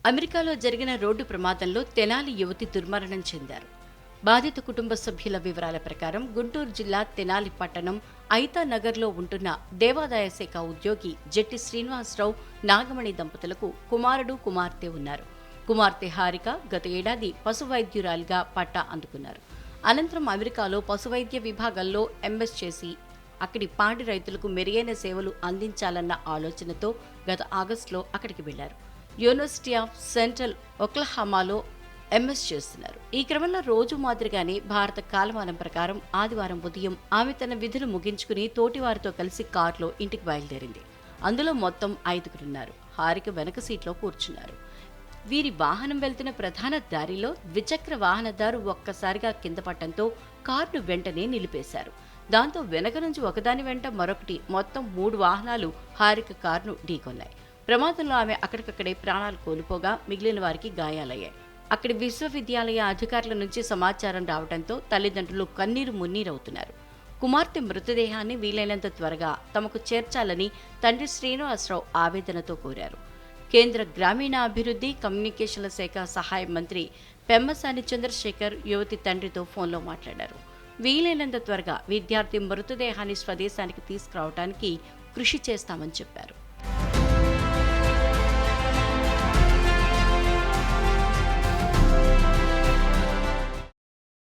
అమెరికాలో జరిగిన రోడ్డు ప్రమాదంలో తెనాలి యువతి దుర్మరణం చెందారు. బాధిత కుటుంబ సభ్యుల వివరాల ప్రకారం గుంటూరు జిల్లా తెనాలి పట్టణం ఐతానగర్లో ఉంటున్న దేవాదాయ శాఖ ఉద్యోగి జెట్టి శ్రీనివాసరావు, నాగమణి దంపతులకు కుమారుడు, కుమార్తె ఉన్నారు. కుమార్తె హారిక గత ఏడాది పశువైద్యురాలిగా పట్టా అందుకున్నారు. అనంతరం అమెరికాలో పశువైద్య విభాగంలో ఎంఎస్ చేసి అక్కడి పాడి రైతులకు మెరుగైన సేవలు అందించాలన్న ఆలోచనతో గత ఆగస్టులో అక్కడికి వెళ్లారు. యూనివర్సిటీ ఆఫ్ సెంట్రల్ ఒక్లహామాలో ఎంఎస్ చేస్తున్నారు. ఈ క్రమంలో రోజు మాదిరిగానే భారత కాలమానం ప్రకారం ఆదివారం ఉదయం ఆమె తన విధులు ముగించుకుని తోటివారితో కలిసి కారులో ఇంటికి బయలుదేరింది. అందులో మొత్తం 5గురున్నారు. హారిక వెనక సీట్లో కూర్చున్నారు. వీరి వాహనం వెళ్తున్న ప్రధాన దారిలో ద్విచక్ర వాహనదారు ఒక్కసారిగా కింద పడటంతో కారును వెంటనే నిలిపేశారు. దాంతో వెనక నుంచి ఒకదాని వెంట మరొకటి మొత్తం 3 వాహనాలు హారిక కారును ఢీకొన్నాయి. ప్రమాదంలో ఆమె అక్కడికక్కడే ప్రాణాలు కోల్పోగా మిగిలిన వారికి గాయాలయ్యాయి. అక్కడి విశ్వవిద్యాలయ అధికారుల నుంచి సమాచారం రావడంతో తల్లిదండ్రులు కన్నీరు మున్నీరవుతున్నారు. కుమార్తె మృతదేహాన్ని వీలైనంత త్వరగా తమకు చేర్చాలని తండ్రి శ్రీనివాసరావు ఆవేదనతో కోరారు. కేంద్ర గ్రామీణాభివృద్ధి, కమ్యూనికేషన్ల శాఖ సహాయ మంత్రి పెమ్మసాని చంద్రశేఖర్ యువతి తండ్రితో ఫోన్లో మాట్లాడారు. వీలైనంత త్వరగా విద్యార్థి మృతదేహాన్ని స్వదేశానికి తీసుకురావడానికి కృషి చేస్తామని చెప్పారు.